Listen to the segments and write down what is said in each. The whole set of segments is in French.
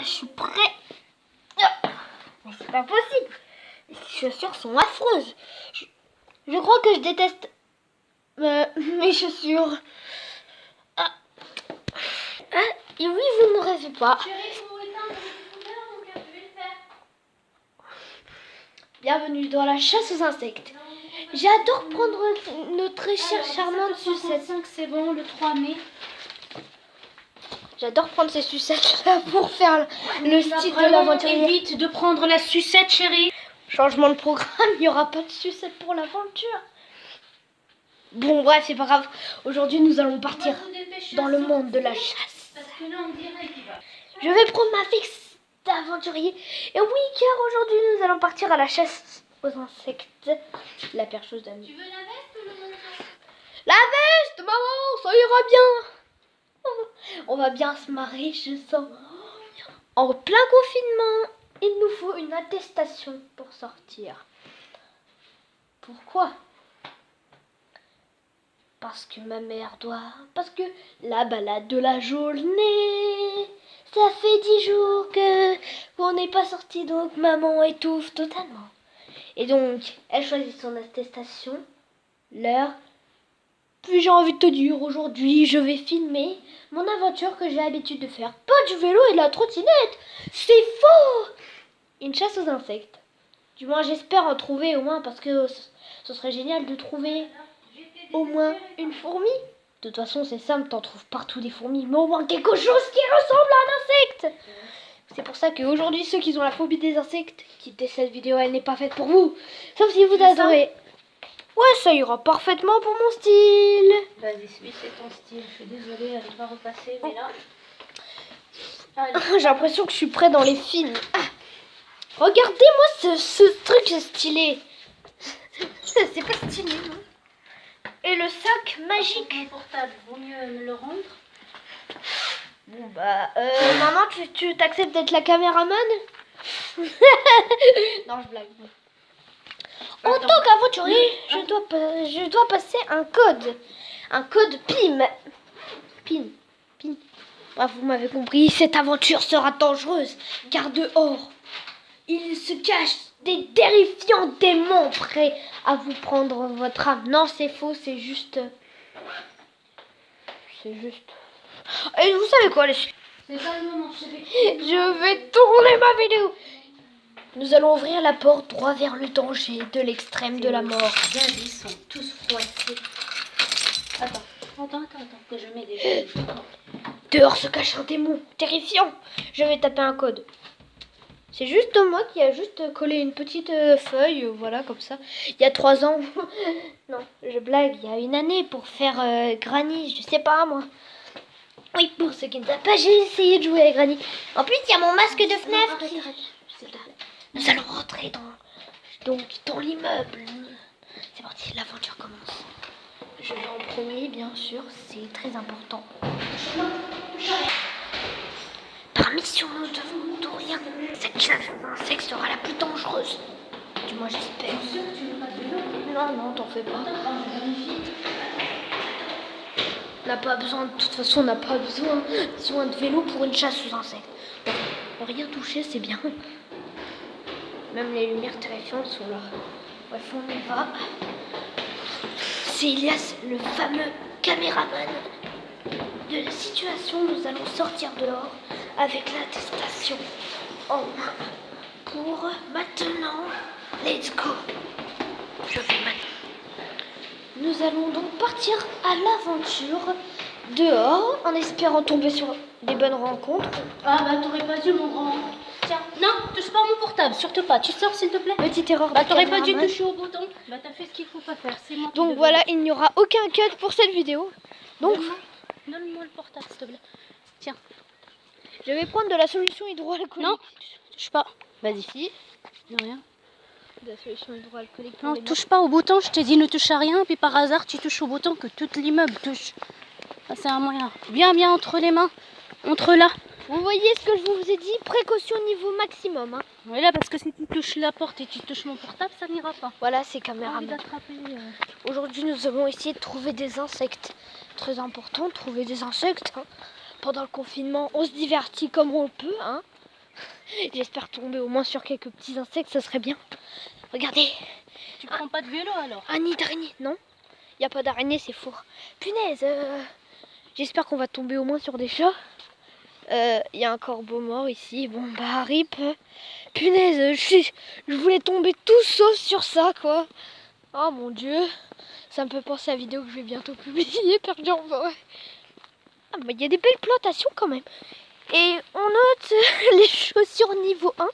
je suis prêt. Mais c'est pas possible. Les chaussures sont affreuses. Je crois que je déteste mes chaussures. Et oui, vous ne rêvez pas. Bienvenue dans la chasse aux insectes. J'adore prendre notre très chère charmante sucette. 5, c'est bon, le 3 mai. J'adore prendre ces sucettes là pour faire le style de l'aventurier. Évite de prendre la sucette, chérie. Changement de programme, il n'y aura pas de sucette pour l'aventure. Bon, bref, c'est pas grave. Aujourd'hui, nous allons partir dans le monde de la chasse. Parce que là, on dirait qu'il va. Je vais prendre ma fixe d'aventurier. Et oui, car aujourd'hui, nous allons partir à la chasse aux insectes. La percheuse d'amis. Tu veux la veste ou le manteau? La veste, maman, ça ira bien. On va bien se marrer, je sens. En plein confinement, il nous faut une attestation pour sortir. Pourquoi? Parce que ma mère doit... Parce que la balade de la journée, ça fait 10 jours qu'on n'est pas sorti, donc maman étouffe totalement. Et donc, elle choisit son attestation, l'heure. Puis j'ai envie de te dire, aujourd'hui, je vais filmer mon aventure que j'ai l'habitude de faire. Pas du vélo et de la trottinette, c'est faux! Une chasse aux insectes. Du moins, j'espère en trouver au moins, parce que ce serait génial de trouver au moins une fourmi. De toute façon, c'est simple, t'en trouves partout des fourmis, mais au moins quelque chose qui ressemble à un insecte. C'est pour ça qu'aujourd'hui, ceux qui ont la phobie des insectes, quittez cette vidéo, elle n'est pas faite pour vous. Sauf si vous adorez. Ouais, ça ira parfaitement pour mon style. Vas-y, c'est ton style. Je suis désolée, elle va repasser, mais là... J'ai l'impression que je suis près dans les films. Regardez-moi ce truc stylé. C'est pas stylé, non? Et le sac magique. Mon portable, vaut mieux me le rendre. Bon bah, maman, tu t'acceptes d'être la caméraman? Non, je blague. En tant qu'aventurier, je dois passer un code. Un code PIM. PIN. Bref, vous m'avez compris, cette aventure sera dangereuse, car dehors, il se cache des terrifiants démons prêts à vous prendre votre âme. Non, c'est faux, c'est juste... Et vous savez quoi, les... C'est pas le moment, chérie. Je vais tourner ma vidéo. Nous allons ouvrir la porte droit vers le danger de l'extrême de la mort. Ils sont tous froissés. Attends, que je mets des choses. Dehors se cache un démon terrifiant. Je vais taper un code. C'est juste moi qui a juste collé une petite feuille, voilà, comme ça. Il y a 3 ans. Non, je blague, il y a 1 année pour faire Granny, je sais pas moi. Oui, pour ceux qui ne savent pas, j'ai essayé de jouer à Granny. En plus, il y a mon masque de FNAF. Nous allons rentrer dans l'immeuble. C'est parti, l'aventure commence. Je vais en premier, bien sûr, c'est très important. Par mission, nous devons tout rien. Cette chasse aux insectes sera la plus dangereuse. Du moins, j'espère. Non, t'en fais pas. On n'a pas besoin, de toute façon, on n'a pas besoin de vélo pour une chasse aux insectes. Bon, rien touché, c'est bien. Même les lumières terrifiantes sont là. Bref, on y va. C'est Elias, le fameux caméraman de la situation. Nous allons sortir dehors avec l'attestation en main. Pour maintenant, let's go. Je vais maintenant. Nous allons donc partir à l'aventure dehors en espérant tomber sur des bonnes rencontres. Ah bah t'aurais pas dû, mon grand. Tiens, non, touche pas mon portable, surtout pas. Tu sors s'il te plaît. Petite erreur. Bah t'aurais pas dû toucher au bouton. Bah t'as fait ce qu'il faut pas faire. C'est moi. Donc voilà, il n'y aura aucun cut pour cette vidéo. Donc donne-moi le portable s'il te plaît. Tiens. Je vais prendre de la solution hydroalcoolique. Non, touche pas. Vas-y fille. Rien. De la solution hydroalcoolique. Non, touche pas au bouton. Je t'ai dit ne touche à rien. Puis par hasard tu touches au bouton que tout l'immeuble touche. Ah, c'est un moyen. Bien entre les mains. Entre là. Vous voyez ce que je vous ai dit, précaution niveau maximum. Hein. Oui là parce que si tu touches la porte et tu touches mon portable, ça n'ira pas. Voilà, c'est caméraman. Aujourd'hui, nous avons essayé de trouver des insectes. Très important de trouver des insectes. Hein. Pendant le confinement, on se divertit comme on peut. Hein. J'espère tomber au moins sur quelques petits insectes, ça serait bien. Regardez. Tu prends pas de vélo alors? Un nid d'araignée, non? Il n'y a pas d'araignée, c'est faux. Punaise, j'espère qu'on va tomber au moins sur des chats. Il y a un corbeau mort ici. Bon, bah, rip. Punaise, je voulais tomber tout sauf sur ça, quoi. Oh mon dieu. Ça me fait penser à la vidéo que je vais bientôt publier, perdu en forêt. Ah, bah, il y a des belles plantations quand même. Et on note les chaussures niveau 1.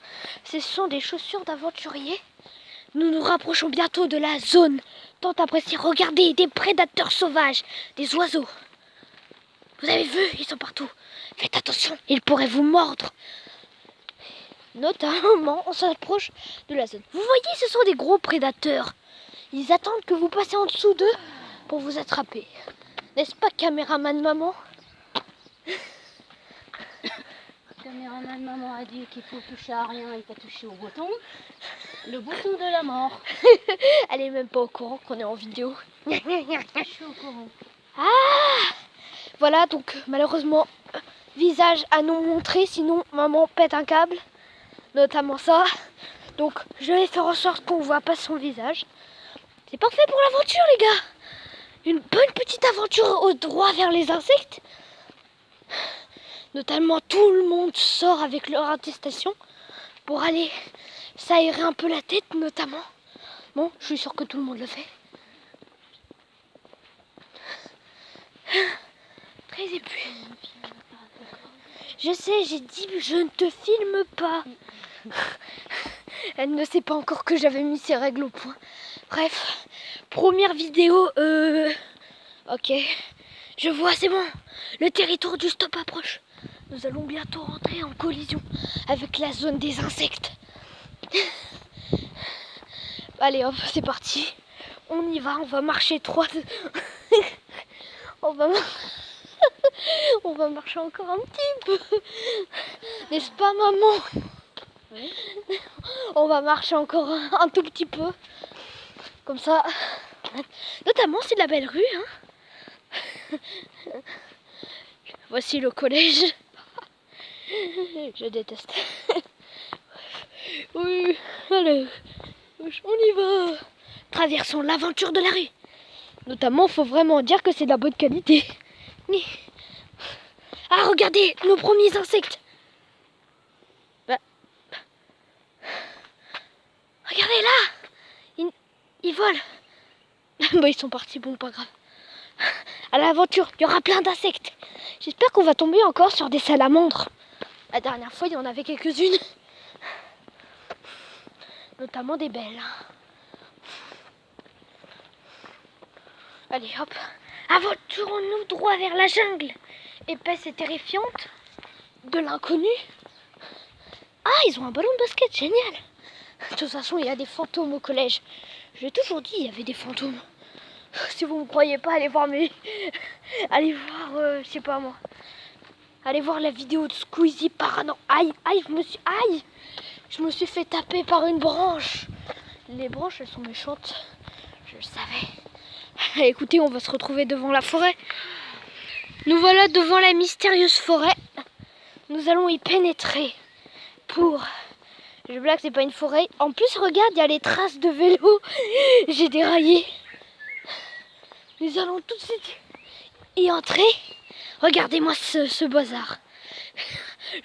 Ce sont des chaussures d'aventurier. Nous nous rapprochons bientôt de la zone tant appréciée. Regardez, des prédateurs sauvages, des oiseaux. Vous avez vu, ils sont partout. Faites attention, ils pourraient vous mordre. Notamment, on s'approche de la zone. Vous voyez, ce sont des gros prédateurs. Ils attendent que vous passiez en dessous d'eux pour vous attraper. N'est-ce pas, caméraman maman? Caméraman maman a dit qu'il faut toucher à rien et pas toucher au bouton. Le bouton de la mort. Elle est même pas au courant qu'on est en vidéo. Je suis au courant. Ah! Voilà, donc malheureusement, visage à nous montrer, sinon maman pète un câble. Notamment ça. Donc je vais faire en sorte qu'on voit pas son visage. C'est parfait pour l'aventure, les gars. Une bonne petite aventure au droit vers les insectes. Notamment tout le monde sort avec leur attestation pour aller s'aérer un peu la tête, notamment. Bon, je suis sûre que tout le monde le fait. Très épuisé. Je sais, j'ai dit je ne te filme pas. Elle ne sait pas encore que j'avais mis ses règles au point. Bref, première vidéo. Ok, je vois, c'est bon. Le territoire du stop approche. Nous allons bientôt rentrer en collision avec la zone des insectes. Allez hop, c'est parti. On y va, on va marcher 3... on va marcher encore un petit peu. N'est-ce pas, maman? Oui. On va marcher encore un tout petit peu. Comme ça. Notamment, c'est de la belle rue. Hein. Voici le collège. Je déteste. Oui, allez. On y va. Traversons l'aventure de la rue. Notamment, faut vraiment dire que c'est de la bonne qualité. Ah, regardez, nos premiers insectes. Bah. Regardez là. Ils volent. Bah, ils sont partis, bon, pas grave. À l'aventure, il y aura plein d'insectes. J'espère qu'on va tomber encore sur des salamandres. La dernière fois, il y en avait quelques-unes. Notamment des belles. Allez, hop. Aventurons-nous droit vers la jungle. Épaisse et terrifiante. De l'inconnu. Ah, ils ont un ballon de basket, génial. De toute façon, il y a des fantômes au collège. J'ai toujours dit, il y avait des fantômes. Si vous ne me croyez pas, allez voir allez voir, je sais pas moi. Allez voir la vidéo de Squeezie Parano. Aïe, je me suis fait taper par une branche. Les branches, elles sont méchantes. Je le savais. Écoutez, on va se retrouver devant la forêt. Nous voilà devant la mystérieuse forêt. Nous allons y pénétrer pour... Je blague, c'est pas une forêt. En plus, regarde, il y a les traces de vélo. J'ai déraillé. Nous allons tout de suite y entrer. Regardez-moi ce bazar.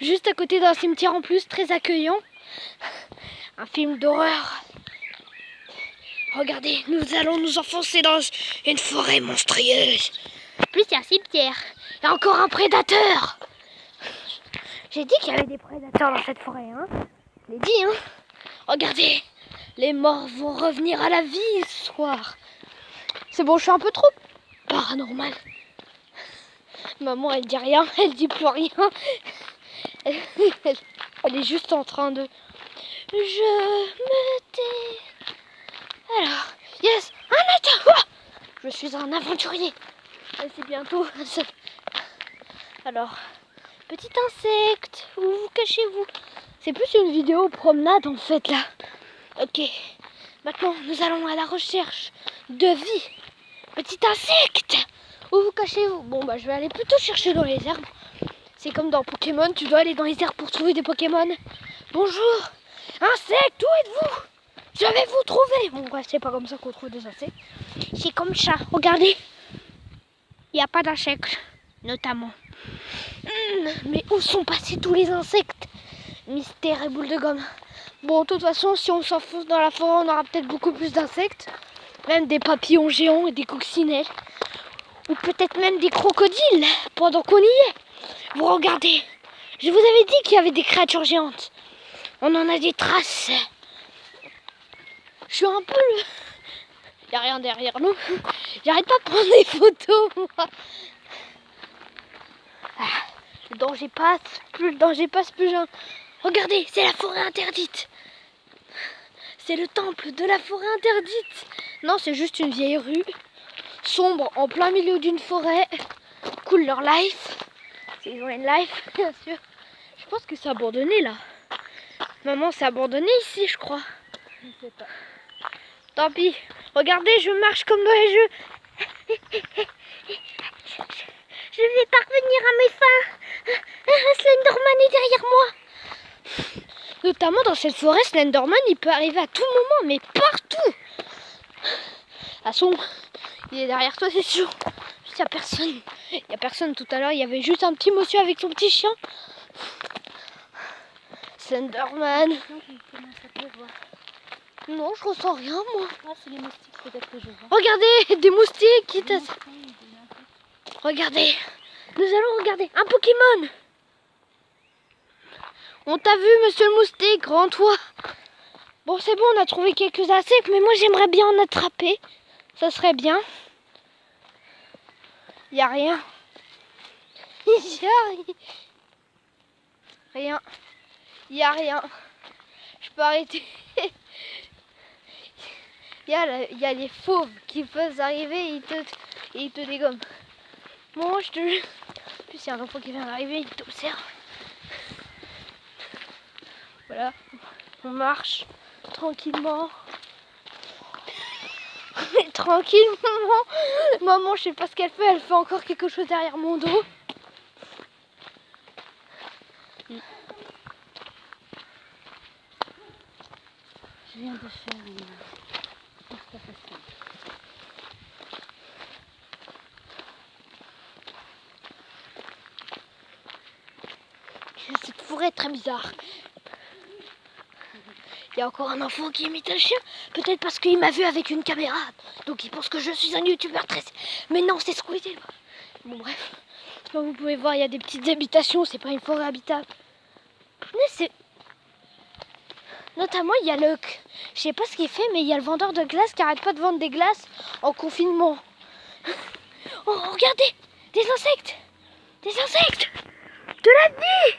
Juste à côté d'un cimetière en plus, très accueillant. Un film d'horreur. Regardez, nous allons nous enfoncer dans une forêt monstrueuse. Plus, il y a un cimetière. Il y a encore un prédateur. J'ai dit qu'il y avait des prédateurs dans cette forêt, hein. Je l'ai dit, hein. Regardez, les morts vont revenir à la vie ce soir. C'est bon, je suis un peu trop paranormal. Maman, elle dit rien, elle dit plus rien. Elle est juste en train de... Je me tais. Alors, yes, un attaque. Oh, je suis un aventurier. C'est bientôt... Alors, petit insecte, où vous cachez-vous? C'est plus une vidéo promenade en fait là. Ok, maintenant nous allons à la recherche de vie. Petit insecte, où vous cachez-vous? Bon bah je vais aller plutôt chercher dans les herbes. C'est comme dans Pokémon, tu dois aller dans les airs pour trouver des Pokémon. Bonjour, insectes, où êtes-vous? Je vais vous trouver. Bon bref, c'est pas comme ça qu'on trouve des insectes. C'est comme ça, regardez. Il n'y a pas d'insectes, notamment. Mais où sont passés tous les insectes? Mystère et boule de gomme. Bon, de toute façon, si on s'enfonce dans la forêt, on aura peut-être beaucoup plus d'insectes. Même des papillons géants et des coccinelles. Ou peut-être même des crocodiles, pendant qu'on y est. Vous regardez, je vous avais dit qu'il y avait des créatures géantes. On en a des traces. Je suis un peu le... Il n'y a rien derrière nous. J'arrête pas de prendre des photos, moi. Le danger passe, plus le danger passe, plus j'ai... Regardez, c'est la forêt interdite. C'est le temple de la forêt interdite. Non, c'est juste une vieille rue, sombre, en plein milieu d'une forêt. Cool leur life. Ils ont une life, bien sûr. Je pense que c'est abandonné, là. Maman, c'est abandonné ici, je crois. Je ne sais pas. Tant pis. Regardez, je marche comme dans les jeux. Je vais parvenir à mes fins. Slenderman est derrière moi. Notamment dans cette forêt, Slenderman, il peut arriver à tout moment, mais partout. À son, il est derrière toi, c'est sûr. Il n'y a personne. Il n'y a personne tout à l'heure. Il y avait juste un petit monsieur avec son petit chien. Slenderman. Non, je ressens rien, moi. Ah, c'est les moustiques peut-être que je vois. Regardez, des moustiques qui tassent. Regardez, nous allons regarder un Pokémon. On t'a vu, monsieur le moustique, rends-toi. Bon, c'est bon, on a trouvé quelques insectes, mais moi j'aimerais bien en attraper. Ça serait bien. Il n'y a rien. Il n'y a rien. Il n'y a rien. Je peux arrêter. Il y a les fauves qui peuvent arriver et ils te dégomment. Bon, je te... En plus, il y a un enfant qui vient d'arriver, il t'observe. Voilà, on marche tranquillement. Tranquillement. Maman, je sais pas ce qu'elle fait, elle fait encore quelque chose derrière mon dos. Je viens de faire une... Cette forêt est très bizarre. Il y a encore un enfant qui imite un chien. Peut-être parce qu'il m'a vu avec une caméra. Donc il pense que je suis un youtubeur très... Mais non, c'est Squeezie. Bon bref. Comme vous pouvez voir, il y a des petites habitations. C'est pas une forêt habitable. Mais c'est... Notamment, il y a le... Je sais pas ce qu'il fait, mais il y a le vendeur de glace qui arrête pas de vendre des glaces en confinement. Oh, regardez! Des insectes! Des insectes! De la vie!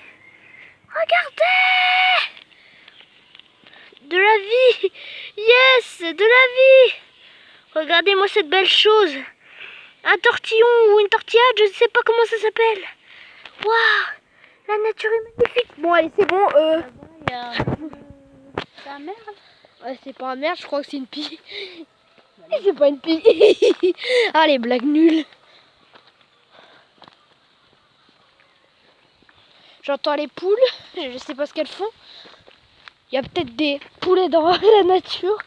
Regardez! De la vie! Yes! De la vie! Regardez-moi cette belle chose! Un tortillon ou une tortillade, je ne sais pas comment ça s'appelle. Waouh! La nature est magnifique! Bon, allez, c'est bon. C'est un merde. Ouais, c'est pas un merde, je crois que c'est une pie. C'est pas une pie. Ah, les blagues nulles. J'entends les poules, je sais pas ce qu'elles font. Il y a peut-être des poulets dans la nature.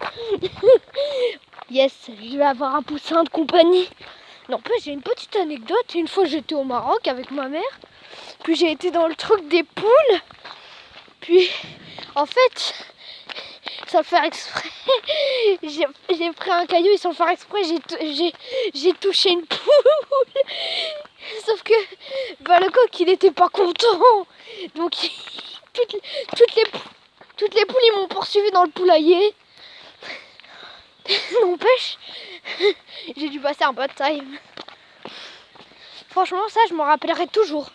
Yes, je vais avoir un poussin de compagnie. N'empêche, j'ai une petite anecdote. Une fois, j'étais au Maroc avec ma mère. Puis j'ai été dans le truc des poules. Puis, en fait, sans le faire exprès, j'ai pris un caillou et sans le faire exprès, j'ai touché une poule. Sauf que le coq, il était pas content. Donc, toutes les poules, ils m'ont poursuivi dans le poulailler. N'empêche, j'ai dû passer un bad time. Franchement, ça, je m'en rappellerai toujours.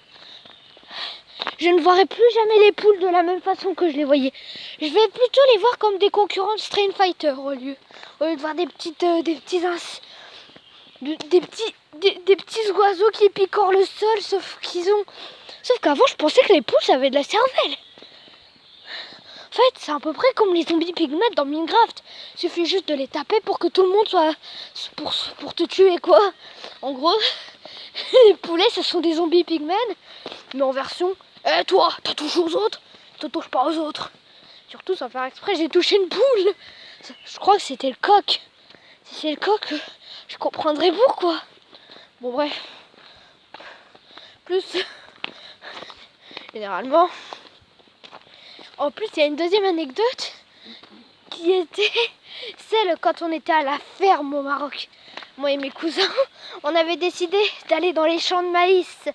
Je ne verrai plus jamais les poules de la même façon que je les voyais. Je vais plutôt les voir comme des concurrents de Street Fighter au lieu de voir des petits oiseaux qui picorent le sol, sauf qu'avant je pensais que les poules avaient de la cervelle. En fait, c'est à peu près comme les zombies pygmées dans Minecraft. Il suffit juste de les taper pour que tout le monde soit pour te tuer, quoi. En gros, Les poulets, ce sont des zombies pigmen, mais en version toi, t'as touché aux autres, te touche pas aux autres. Surtout sans faire exprès, j'ai touché une poule. Je crois que c'était le coq. Si c'est le coq, je comprendrais pourquoi. Bon, bref. Plus, généralement. En plus, il y a une deuxième anecdote qui était celle quand on était à la ferme au Maroc. Moi et mes cousins, on avait décidé d'aller dans les champs de maïs.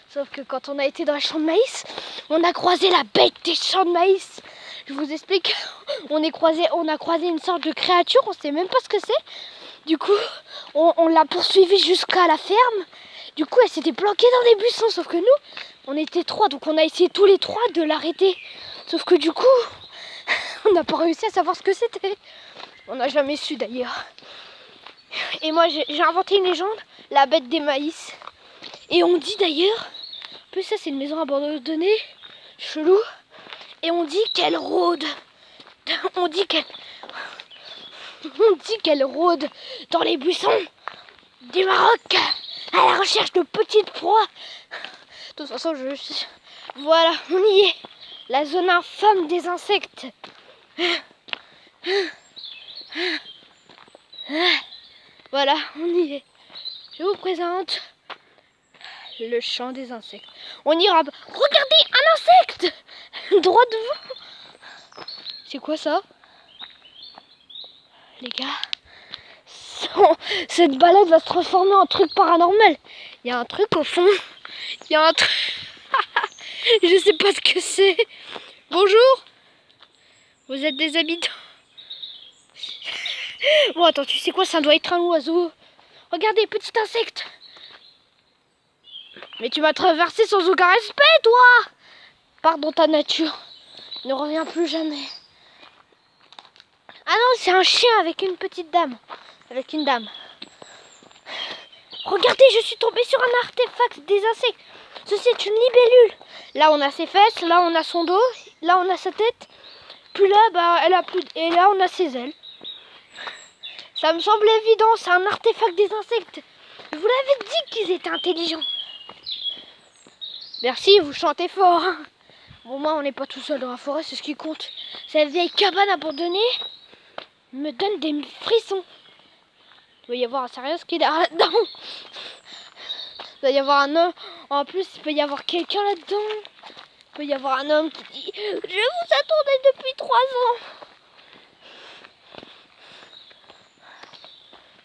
Sauf que quand on a été dans les champs de maïs, on a croisé la bête des champs de maïs. Je vous explique, on a croisé une sorte de créature, on sait même pas ce que c'est. Du coup, on l'a poursuivie jusqu'à la ferme. Du coup, elle s'était planquée dans les buissons, sauf que nous, on était 3, donc on a essayé tous les 3 de l'arrêter. Sauf que du coup, on n'a pas réussi à savoir ce que c'était. On n'a jamais su d'ailleurs. Et moi, j'ai inventé une légende, la bête des maïs. Et on dit d'ailleurs, en plus ça c'est une maison abandonnée, chelou. Et on dit qu'elle rôde. On dit qu'elle rôde dans les buissons du Maroc à la recherche de petites proies. De toute façon, voilà, on y est. La zone infâme des insectes. Voilà, on y est. Je vous présente le champ des insectes. On ira. Regardez, un insecte droit devant. C'est quoi ça? Les gars, cette balade va se transformer en truc paranormal. Il y a un truc au fond. Il y a un truc. Je sais pas ce que c'est. Bonjour. Vous êtes des habitants. Bon, attends, tu sais quoi? Ça doit être un oiseau. Regardez, petit insecte. Mais tu m'as traversé sans aucun respect, toi. Pars dans ta nature. Ne reviens plus jamais. Ah non, c'est un chien avec une petite dame. Avec une dame. Regardez, je suis tombée sur un artefact des insectes. Ceci est une libellule. Là, on a ses fesses, là, on a son dos, là, on a sa tête. Puis là, bah, elle a plus. Et là, on a ses ailes. Ça me semble évident, c'est un artefact des insectes. Je vous l'avais dit qu'ils étaient intelligents. Merci, vous chantez fort. Hein. Bon, moi, on n'est pas tout seul dans la forêt, c'est ce qui compte. Cette vieille cabane abandonnée me donne des frissons. Il doit y avoir un sérieux qui est là-dedans. Il doit y avoir un homme. En plus, il peut y avoir quelqu'un là-dedans. Il peut y avoir un homme qui dit « Je vous attendais depuis 3 ans ».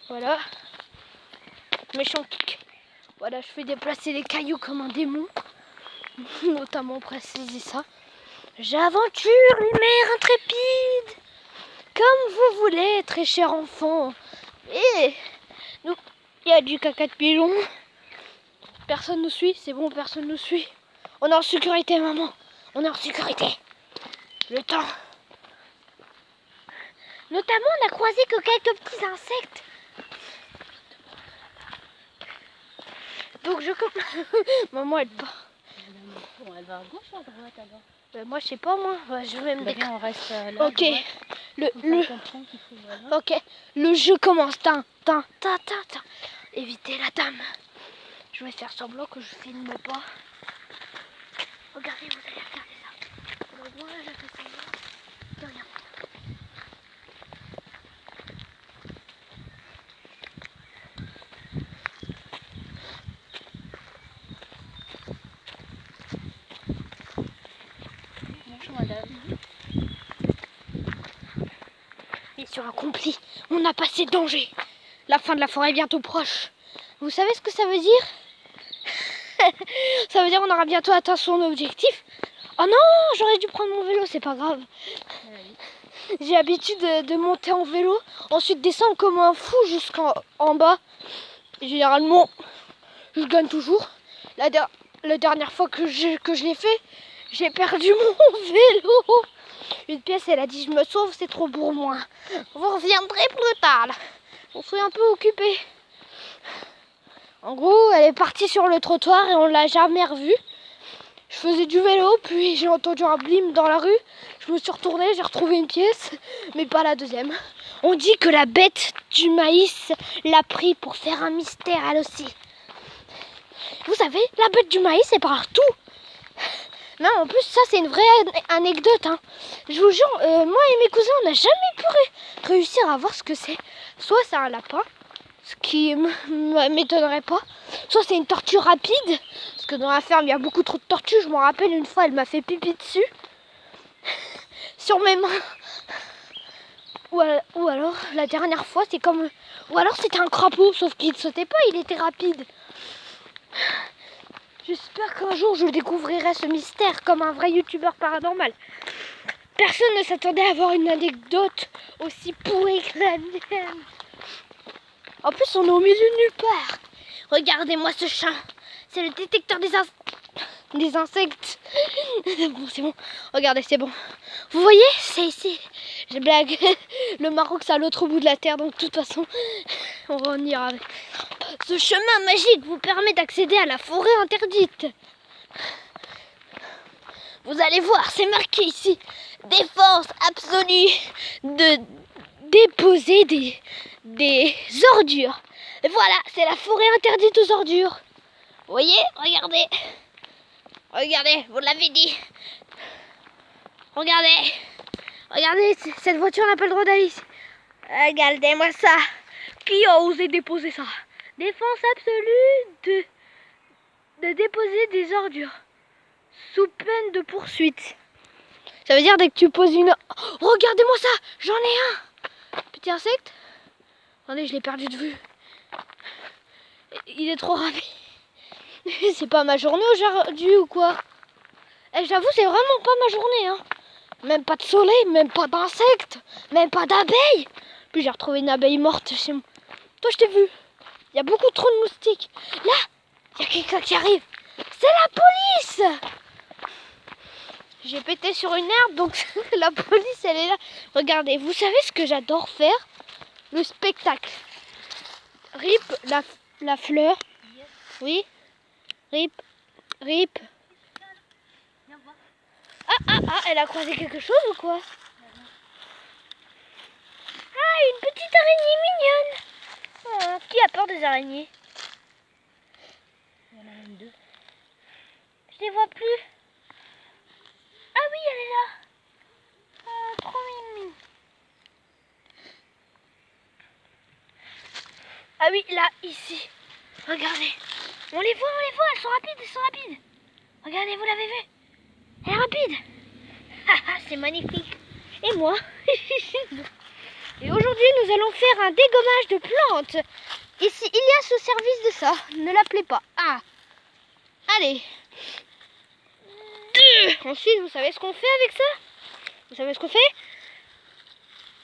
Voilà. Méchant kick. Voilà, je fais déplacer les cailloux comme un démon. Notamment préciser ça. J'aventure les mers intrépides. Comme vous voulez, très cher enfant. Et nous, il y a du caca de pilon. Personne nous suit, c'est bon, personne nous suit. On est en sécurité, maman. On est en sécurité. Le temps. Notamment, on a croisé que quelques petits insectes. Donc je... Maman, elle part. Bon, elle va à gauche ou à droite alors? Moi, je sais pas, moi. Je vais me Bien, on reste là. Ok. Ok. Le jeu commence. Évitez la dame. Je vais faire semblant que je filme pas. Regardez, vous allez regarder ça. Donc moi, je fais semblant de rien. Bonjour madame. Mission accomplie. On a passé le danger. La fin de la forêt est bientôt proche. Vous savez ce que ça veut dire? Ça veut dire qu'on aura bientôt atteint son objectif. Oh non, j'aurais dû prendre mon vélo, c'est pas grave. J'ai l'habitude de monter en vélo, ensuite descendre comme un fou jusqu'en bas. Et généralement, je gagne toujours. La dernière fois que je l'ai fait, j'ai perdu mon vélo. Une pièce, elle a dit, je me sauve, c'est trop pour moi. Vous reviendrez plus tard. On serait un peu occupé. En gros, elle est partie sur le trottoir et on l'a jamais revue. Je faisais du vélo, puis j'ai entendu un blim dans la rue. Je me suis retournée, j'ai retrouvé une pièce, mais pas la deuxième. On dit que la bête du maïs l'a pris pour faire un mystère, elle aussi. Vous savez, la bête du maïs, c'est partout. Non, en plus, ça, c'est une vraie anecdote. Hein. Je vous jure, moi et mes cousins, on n'a jamais pu réussir à voir ce que c'est. Soit c'est un lapin, ce qui m'étonnerait pas. Soit c'est une tortue rapide. Parce que dans la ferme, il y a beaucoup trop de tortues. Je m'en rappelle, une fois, elle m'a fait pipi dessus. Sur mes mains. Ou alors, la dernière fois, c'est comme... Ou alors, c'était un crapaud, sauf qu'il ne sautait pas, il était rapide. J'espère qu'un jour, je découvrirai ce mystère comme un vrai youtubeur paranormal. Personne ne s'attendait à avoir une anecdote aussi pourrie que la mienne. En plus, on est au milieu de nulle part. Regardez-moi ce chat. C'est le détecteur des insectes. Bon, c'est bon. Regardez, c'est bon. Vous voyez, c'est ici. Je blague. Le Maroc, c'est à l'autre bout de la terre, donc de toute façon, on ira. Ce chemin magique vous permet d'accéder à la forêt interdite. Vous allez voir, c'est marqué ici. Défense absolue de déposer des ordures. Et voilà, c'est la forêt interdite aux ordures. Vous voyez, regardez. Regardez, vous l'avez dit. Regardez. Regardez, cette voiture n'a pas le droit d'aller ici. Regardez-moi ça. Qui a osé déposer ça? Défense absolue de déposer des ordures. Sous peine de poursuite. Ça veut dire dès que tu poses une... Oh, regardez-moi ça. J'en ai un. Petit insecte. Attendez, je l'ai perdu de vue. Il est trop rapide. C'est pas ma journée aujourd'hui ou quoi? J'avoue, c'est vraiment pas ma journée. Hein. Même pas de soleil, même pas d'insectes, même pas d'abeilles. Puis j'ai retrouvé une abeille morte chez moi. Toi, je t'ai vu. Il y a beaucoup trop de moustiques. Là, il y a quelqu'un qui arrive. C'est la police. J'ai pété sur une herbe, donc la police, elle est là. Regardez, vous savez ce que j'adore faire? Le spectacle. Rip, la fleur. Oui. Rip. Ah, elle a croisé quelque chose ou quoi? Ah, une petite araignée mignonne. Oh, qui a peur des araignées? Il y en a même deux. Je les vois plus. Ah oui, elle est là. Oh, trop mimi. Ah oui, là, ici. Regardez. On les voit, elles sont rapides. Regardez, vous l'avez vu? Elle est rapide. Haha, c'est magnifique. Et moi? Et aujourd'hui, nous allons faire un dégommage de plantes. Ici, il y a ce service de ça. Ne l'appelez pas. Ah. Allez. 2. Ensuite, vous savez ce qu'on fait avec ça? Vous savez ce qu'on fait?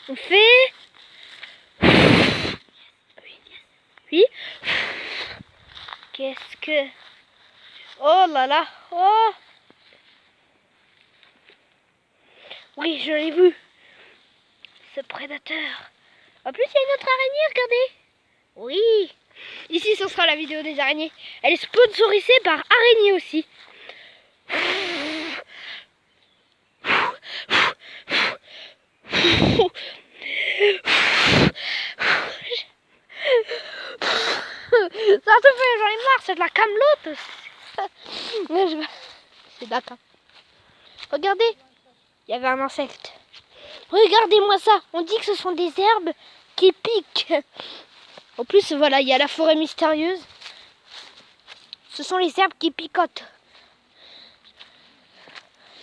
On fait... Oui. Qu'est-ce que... Oh là là. Oh. Oui, je l'ai vu. Ce prédateur. En plus, il y a une autre araignée, regardez. Oui. Ici, ce sera la vidéo des araignées. Elle est sponsorisée par Araignée aussi. Ça te fait, j'en ai marre, c'est de la camelote. C'est de la cam. Regardez, il y avait un insecte. Regardez-moi ça, on dit que ce sont des herbes qui piquent. En plus, voilà, il y a la forêt mystérieuse. Ce sont les herbes qui picotent.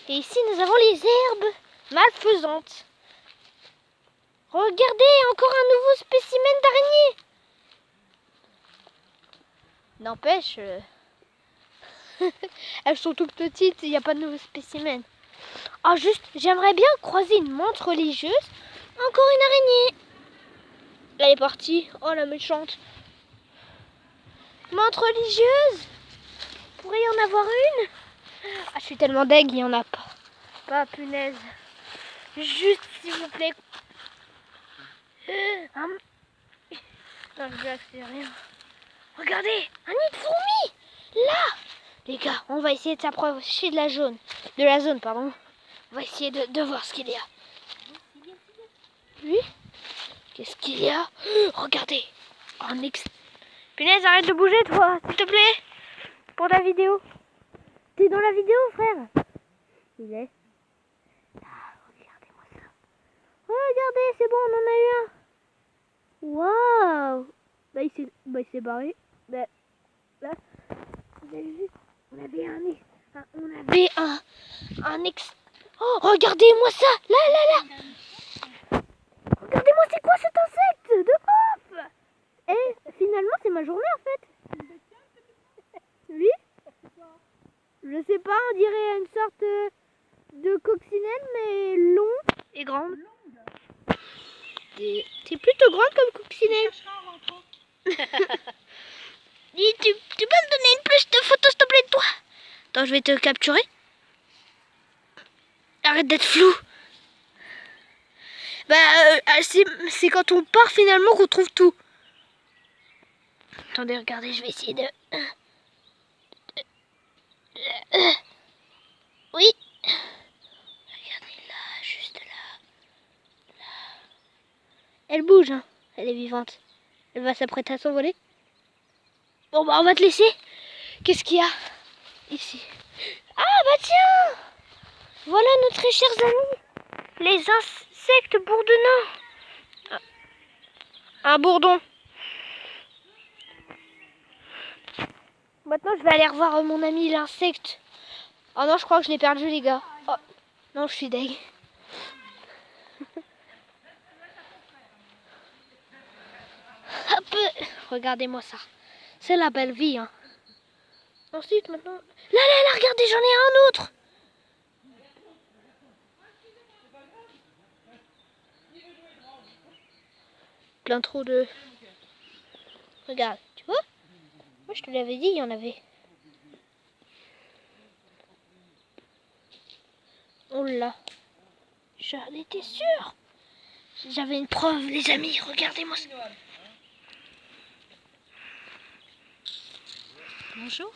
Et ici, nous avons les herbes malfaisantes. Regardez, encore un nouveau spécimen d'araignée. N'empêche, elles sont toutes petites, il n'y a pas de nouveau spécimen. Ah, juste, j'aimerais bien croiser une menthe religieuse. Encore une araignée. Elle est partie. Oh, la méchante. Menthe religieuse. Pourrait y en avoir une? Ah, je suis tellement deg, il n'y en a pas. Pas, punaise. Juste, s'il vous plaît. Non, je blague, c'est rien. Regardez, un nid de fourmis. Là. Les gars, on va essayer de s'approcher de la zone. Pardon. On va essayer de voir ce qu'il y a. Oui. Qu'est-ce qu'il y a? Regardez. Punaise, arrête de bouger, toi, s'il te plaît. pour la vidéo. T'es dans la vidéo, frère? Il est. Ah, regardez-moi ça. Regardez, c'est bon, on en a eu un. Waouh. Bah, il s'est barré. Bah, là, vous avez vu? On avait un ex. Oh, regardez-moi ça. Là. Regardez-moi, c'est quoi cet insecte de ouf. Et finalement, c'est ma journée en fait. Oui. Je sais pas, on dirait une sorte de coccinelle, mais long et grande. C'est plutôt grande comme coccinelle. Dis, tu peux me donner une plus de photos s'il te plaît de toi? Attends, je vais te capturer. Arrête d'être flou. Bah, c'est quand on part finalement qu'on trouve tout. Attendez, regardez, je vais essayer de... Oui. Regardez là, juste là. Elle bouge, hein. Elle est vivante. Elle va s'apprêter à s'envoler. Bon bah on va te laisser. Qu'est-ce qu'il y a ici? Ah bah tiens. Voilà nos très chers amis. Les insectes bourdonnants. Un bourdon. Maintenant je vais aller revoir mon ami l'insecte. Oh non, je crois que je l'ai perdu les gars. Oh. Non, je suis deg. Hop. Regardez-moi ça. C'est la belle vie, hein. Ensuite, maintenant... Là, regardez, j'en ai un autre. Plein trop de... Regarde, tu vois? Moi, je te l'avais dit, il y en avait. Oh là. J'en étais sûre. J'avais une preuve, les amis. Regardez-moi ça. Bonjour.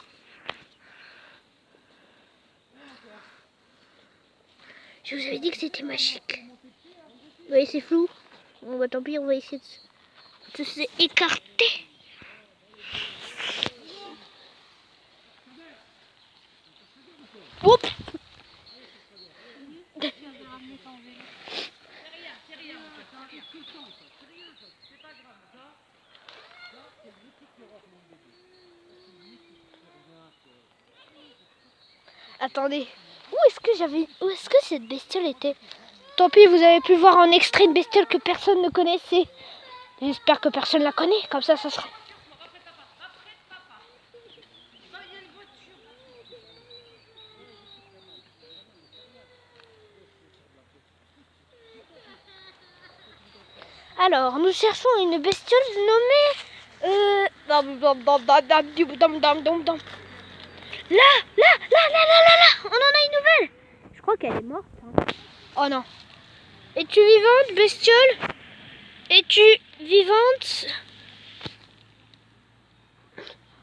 Je vous avais dit que c'était magique. Vous voyez, c'est flou. Bon, bah tant pis, on va essayer de s'écarter. Oups. Attendez, où est-ce que cette bestiole était? Tant pis, vous avez pu voir un extrait de bestiole que personne ne connaissait. J'espère que personne la connaît, comme ça serait. Alors, nous cherchons une bestiole nommée... Là, on en a une nouvelle. Je crois qu'elle est morte. Hein. Oh non. Es-tu vivante, bestiole? Es-tu vivante?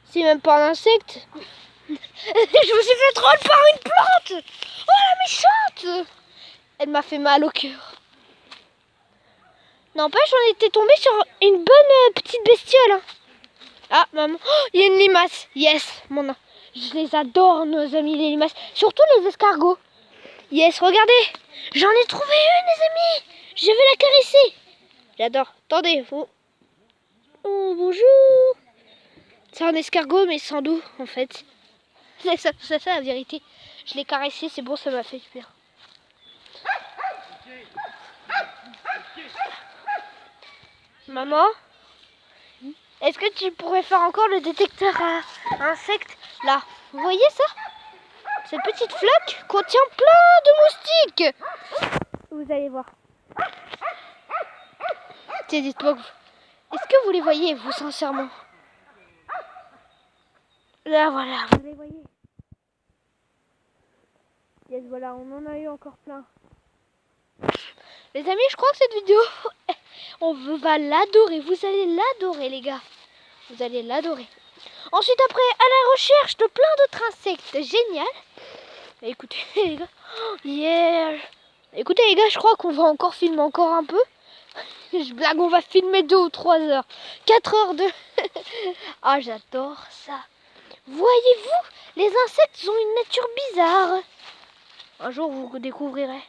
C'est même pas un insecte. Je me suis fait troll par une plante. Oh la méchante. Elle m'a fait mal au cœur. N'empêche, on était tombé sur une bonne petite bestiole. Hein. Ah, maman. Oh, il y a une limace. Yes, mon nom. Je les adore, nos amis, les limaces. Surtout les escargots. Yes, regardez. J'en ai trouvé une, les amis. Je vais la caresser. J'adore. Attendez, vous. Oh, bonjour. C'est un escargot, mais sans dos, en fait. C'est ça, la vérité. Je l'ai caressé, c'est bon, ça m'a fait du bien. Maman, est-ce que tu pourrais faire encore le détecteur à insectes? Là, vous voyez ça? Cette petite flaque contient plein de moustiques. Vous allez voir. Dites-moi, est-ce que vous les voyez, vous, sincèrement? Là, voilà, vous les voyez. Yes, voilà, on en a eu encore plein. Les amis, je crois que cette vidéo, on va l'adorer. Vous allez l'adorer, les gars. Vous allez l'adorer. Ensuite, après, à la recherche de plein d'autres insectes. Génial. Écoutez, les gars. Yeah. Écoutez, les gars, je crois qu'on va encore filmer encore un peu. Je blague, on va filmer 2 ou 3 heures. 4 heures de... Ah, j'adore ça. Voyez-vous, les insectes ont une nature bizarre. Un jour, vous découvrirez.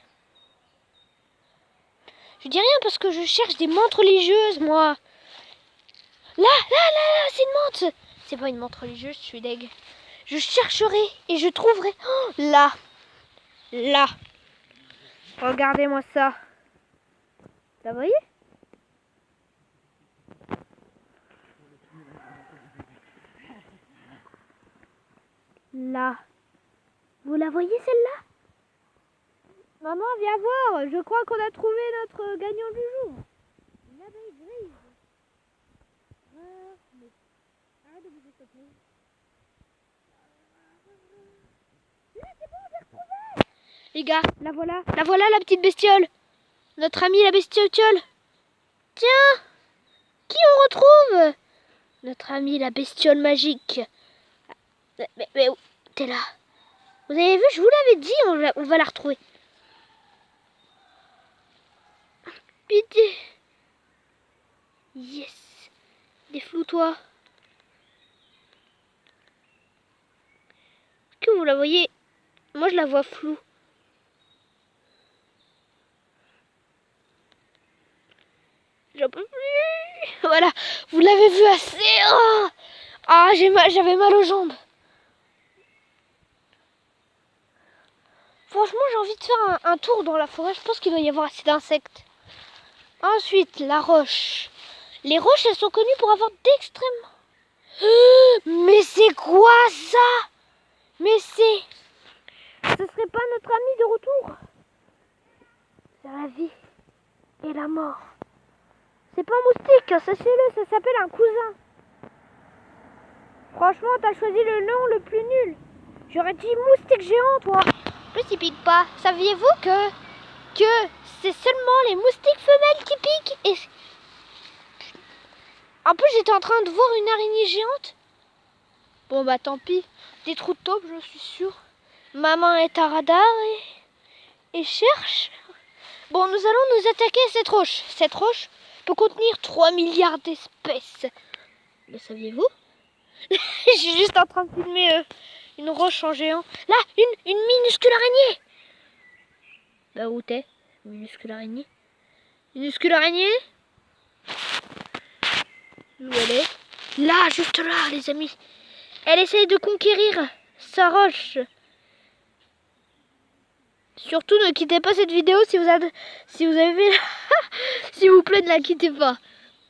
Je dis rien parce que je cherche des menthes religieuses, moi. Là, c'est une menthe. C'est pas une menthe religieuse, je suis deg. Je chercherai et je trouverai. Oh, là. Regardez-moi ça. Vous voyez? Là. Vous la voyez celle-là? Maman, viens voir. Je crois qu'on a trouvé notre gagnant du jour. Une abeille grise. Arrête de bouger, s'il te plaît. Là, c'est bon, j'ai retrouvé. Les gars, la voilà la petite bestiole. Notre amie la bestiole. Tiens, qui on retrouve? Notre amie la bestiole magique. Mais t'es là. Vous avez vu, je vous l'avais dit, on va la retrouver. Pitié. Yes. Défloue-toi. Que vous la voyez? Moi, je la vois floue. J'en peux plus. Voilà. Vous l'avez vu assez. Oh ah, j'avais mal aux jambes. Franchement, j'ai envie de faire un tour dans la forêt. Je pense qu'il doit y avoir assez d'insectes. Ensuite, la roche. Les roches, elles sont connues pour avoir d'extrêmes... mais c'est quoi ça? Mais c'est... Ce serait pas notre ami de retour? C'est la vie et la mort. C'est pas un moustique, sachez-le, ça s'appelle un cousin. Franchement, t'as choisi le nom le plus nul. J'aurais dit moustique géant, toi. En plus, il pique pas. Saviez-vous que c'est seulement les moustiques femelles qui piquent et... En plus, j'étais en train de voir une araignée géante. Bon, bah tant pis. Des trous de taupe, je suis sûre. Maman est à radar et cherche. Bon, nous allons nous attaquer à cette roche. Cette roche peut contenir 3 milliards d'espèces. Le saviez-vous? Je suis juste en train de filmer une roche en géant. Là, une minuscule araignée. Bah où t'es? Minuscule araignée. Minuscule araignée. Où elle est? Là, juste là, les amis. Elle essaye de conquérir sa roche. Surtout ne quittez pas cette vidéo si vous avez s'il vous plaît, ne la quittez pas.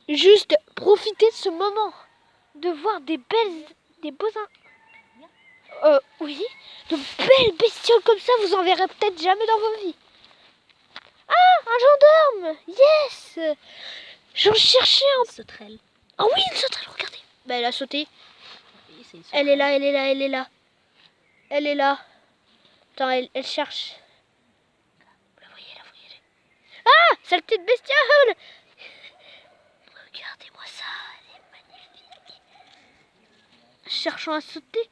Juste profitez de ce moment de voir des beaux oui, de belles bestioles comme ça, vous en verrez peut-être jamais dans vos vies. Ah, un gendarme. Yes. J'en cherchais un Sauterelle. Ah oui, une sauterelle, regardez. Bah elle a sauté. Elle est là. Elle est là. Attends, elle cherche. La voyez. Ah, sale petite bestiole. Regardez-moi ça, elle est magnifique. Cherchons à sauter.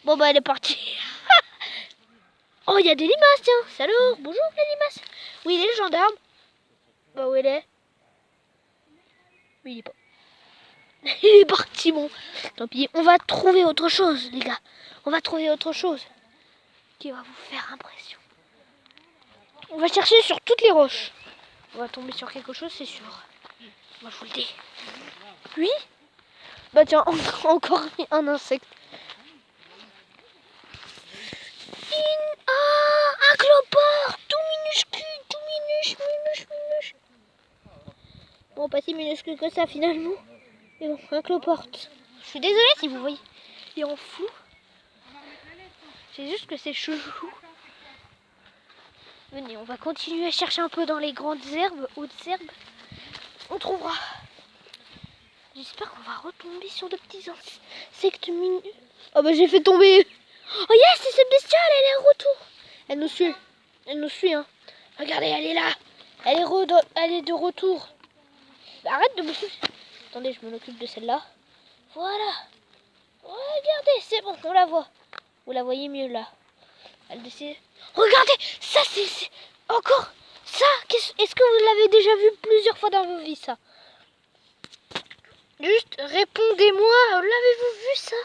Bon bah elle est partie. Oh, il y a des limaces, tiens. Salut, bonjour les limaces. Oui, il est le gendarme. Bah où il est? Oui, il est pas. Il est parti, bon. Tant pis, on va trouver autre chose, les gars. On va trouver autre chose qui va vous faire impression. On va chercher sur toutes les roches. On va tomber sur quelque chose, c'est sûr. Moi, je vous le dis. Oui? Bah tiens, encore un insecte. Un clopard, tout minuscule, minuscule. Bon, pas si minuscule que ça, finalement. Mais bon, un clopard. Je suis désolée si vous voyez. Il est en flou. C'est juste que c'est chelou. Venez, on va continuer à chercher un peu dans les grandes herbes, hautes herbes. On trouvera. J'espère qu'on va retomber sur de petits insectes minus. Oh bah j'ai fait tomber. Oh yes, c'est cette bestiole, elle est en retour. Elle nous suit, hein. Regardez, elle est là. Elle est de retour. Bah, arrête de bouger. Attendez, je m'en occupe de celle-là. Voilà. Regardez, c'est bon, on la voit. Vous la voyez mieux là. Elle décide. Regardez, ça c'est encore ça. Est-ce que vous l'avez déjà vu plusieurs fois dans vos vies, ça? Juste répondez-moi. L'avez-vous vu ça?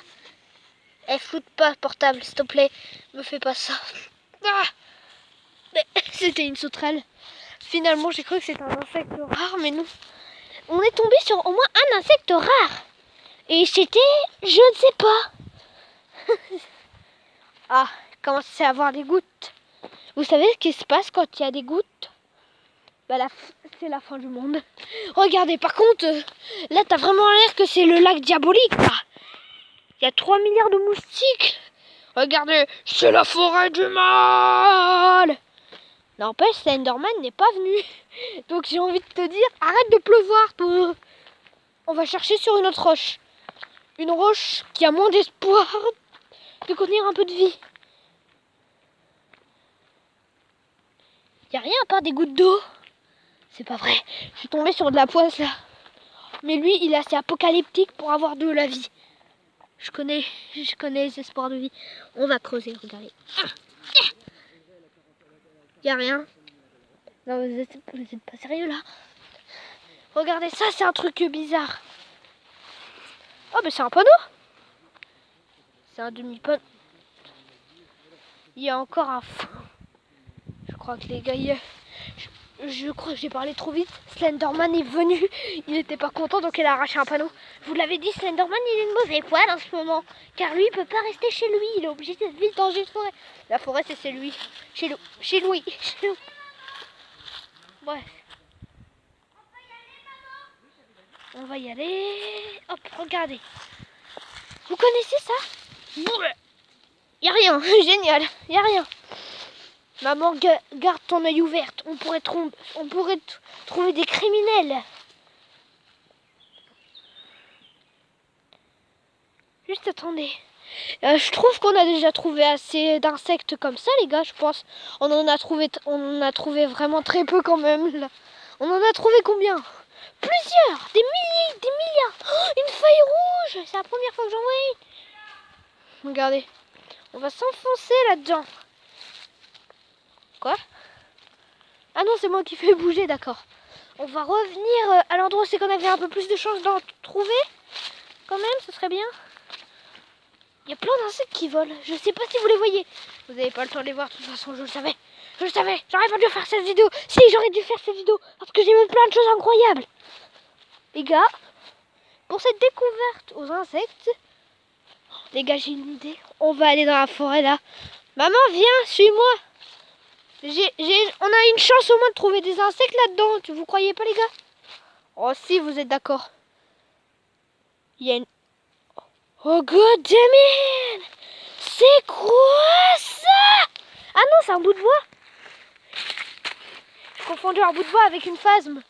Eh, floute pas portable, s'il te plaît. Me fais pas ça. Ah, c'était une sauterelle. Finalement, j'ai cru que c'était un insecte rare, mais non. On est tombé sur au moins un insecte rare. Et c'était, je ne sais pas. Ah, il commence à avoir des gouttes. Vous savez ce qui se passe quand il y a des gouttes? Bah c'est la fin du monde. Regardez, par contre, là t'as vraiment l'air que c'est le lac diabolique là. Il y a 3 milliards de moustiques. Regardez, c'est la forêt du mal. N'empêche, Slenderman n'est pas venu. Donc j'ai envie de te dire, arrête de pleuvoir toi. On va chercher sur une autre roche. Une roche qui a moins d'espoir de contenir un peu de vie. Il n'y a rien à part des gouttes d'eau. C'est pas vrai. Je suis tombée sur de la poisse là. Mais lui, il est assez apocalyptique pour avoir de la vie. Je connais les espoirs de vie. On va creuser, regardez. Il n'y a rien. Non, vous êtes pas sérieux là. Regardez ça, c'est un truc bizarre. Oh, mais c'est un panneau. C'est un demi-panneau. Il y a encore un fou. Je crois que les gars, je crois que j'ai parlé trop vite. Slenderman est venu. Il n'était pas content, donc il a arraché un panneau. Je vous l'avais dit, Slenderman, il est une mauvaise poêle en ce moment. Car lui, il peut pas rester chez lui. Il est obligé de vivre dans une forêt. La forêt, c'est lui. Chez lui. Chez lui. Bref. On va y aller. Hop, regardez. Vous connaissez ça? Y a rien. Génial. Y a rien. Maman, garde ton œil ouvert. On pourrait trouver des criminels. Juste attendez. Je trouve qu'on a déjà trouvé assez d'insectes comme ça, les gars, je pense. On en a trouvé vraiment très peu quand même. Là. On en a trouvé combien? Plusieurs. Des milliers, des milliards. Oh, une feuille rouge. C'est la première fois que j'en vois une. Regardez. On va s'enfoncer là-dedans. Quoi? Ah non, c'est moi qui fais bouger, d'accord. On va revenir à l'endroit où c'est qu'on avait un peu plus de chance d'en trouver. Quand même, ce serait bien. Il y a plein d'insectes qui volent. Je sais pas si vous les voyez. Vous n'avez pas le temps de les voir, de toute façon, je le savais. Je le savais. J'aurais pas dû faire cette vidéo. Si, j'aurais dû faire cette vidéo. Parce que j'ai vu plein de choses incroyables. Les gars, pour cette découverte aux insectes, les gars, j'ai une idée. On va aller dans la forêt, là. Maman, viens, suis-moi. On a une chance au moins de trouver des insectes là-dedans. Vous croyez pas, les gars? Oh, si, vous êtes d'accord. Il y a une... Oh, god damn it! C'est quoi ça? Ah non, c'est un bout de bois. J'ai confondu un bout de bois avec une phasme.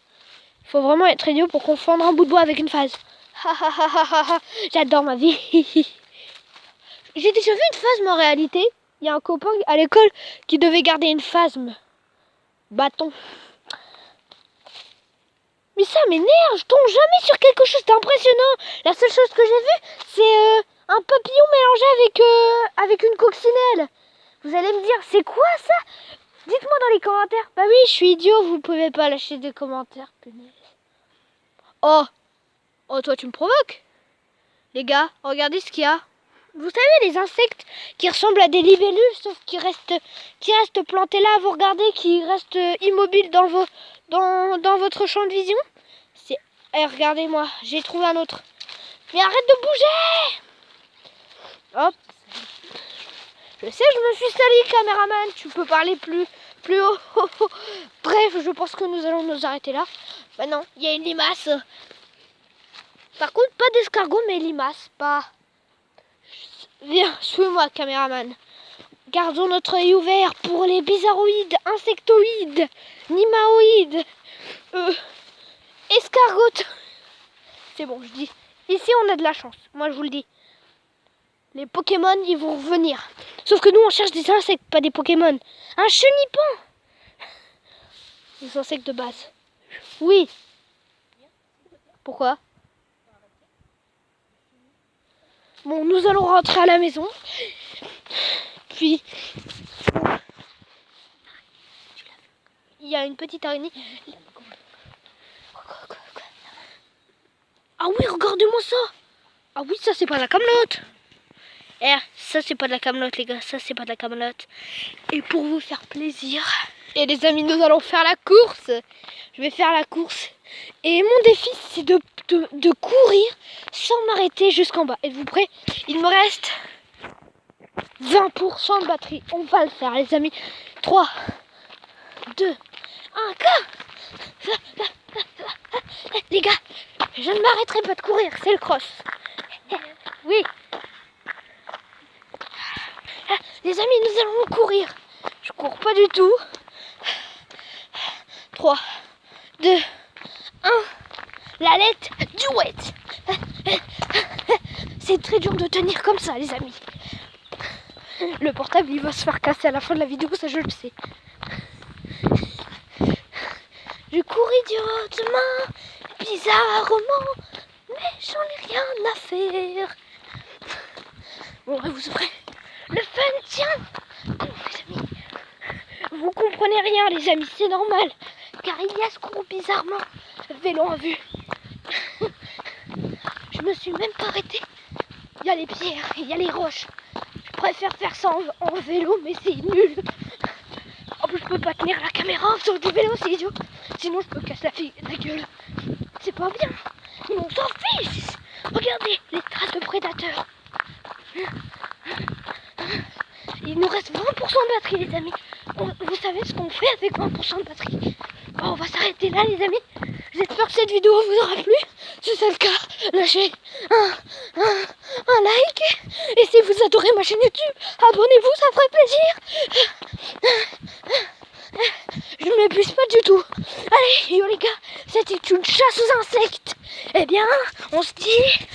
Il faut vraiment être idiot pour confondre un bout de bois avec une phase. J'adore ma vie. J'ai déjà vu une phasme en réalité. Il y a un copain à l'école qui devait garder une phasme. Bâton. Mais ça m'énerve, je tombe jamais sur quelque chose d'impressionnant. La seule chose que j'ai vue, c'est un papillon mélangé avec une coccinelle. Vous allez me dire, c'est quoi ça? Dites-moi dans les commentaires. Bah oui, je suis idiot, vous pouvez pas lâcher des commentaires, punaise. Oh, oh, toi tu me provoques. Les gars, regardez ce qu'il y a. Vous savez, les insectes qui ressemblent à des libellules, sauf qui restent plantés là, vous regardez, qui restent immobiles dans votre champ de vision. Regardez-moi, j'ai trouvé un autre. Mais arrête de bouger! Hop. Je sais, je me suis sali, caméraman. Tu peux parler plus haut. Bref, je pense que nous allons nous arrêter là. Bah non, il y a une limace. Par contre, pas d'escargot, mais limace. Pas. Viens, suis-moi, caméraman. Gardons notre œil ouvert pour les bizarroïdes, insectoïdes, nimaoïdes, escargots. C'est bon, je dis. Ici, on a de la chance. Moi, je vous le dis. Les Pokémon, ils vont revenir. Sauf que nous, on cherche des insectes, pas des Pokémon. Un chenipan. Les insectes de base. Oui. Pourquoi? Bon, nous allons rentrer à la maison. Puis, il y a une petite araignée. Ah oui, regardez-moi ça. Ah oui, ça, c'est pas la Camelote. Ça c'est pas de la camelote les gars, ça c'est pas de la camelote. Et pour vous faire plaisir, et les amis, nous allons faire la course. Je vais faire la course. Et mon défi c'est de courir sans m'arrêter jusqu'en bas. Êtes-vous prêts? Il me reste 20% de batterie. On va le faire les amis. 3, 2, 1, go! Les gars, je ne m'arrêterai pas de courir, c'est le cross. Oui. Les amis, nous allons courir. Je cours pas du tout. 3, 2, 1. La lettre do it. C'est très dur de tenir comme ça, les amis. Le portable, il va se faire casser à la fin de la vidéo, ça je le sais. Je cours idiotement, bizarrement, mais j'en ai rien à faire. Bon, vous êtes prêts? Le fun, tiens. Oh, les amis. Vous comprenez rien, les amis, c'est normal. Car il y a ce cours bizarrement. Vélo en vue. Je me suis même pas arrêtée. Il y a les pierres, il y a les roches. Je préfère faire ça en vélo, mais c'est nul. En plus, je peux pas tenir la caméra sur du vélo, c'est idiot. Sinon, je me casse la gueule. C'est pas bien. Mais on s'en fiche. Regardez les traces de prédateurs. Il nous reste 20% de batterie, les amis. Vous savez ce qu'on fait avec 20% de batterie? Bon, on va s'arrêter là, les amis. J'espère que cette vidéo vous aura plu. Si c'est le cas, lâchez un like. Et si vous adorez ma chaîne YouTube, abonnez-vous, ça ferait plaisir. Je ne m'épuise pas du tout. Allez, yo les gars, c'était une chasse aux insectes. Eh bien, on se dit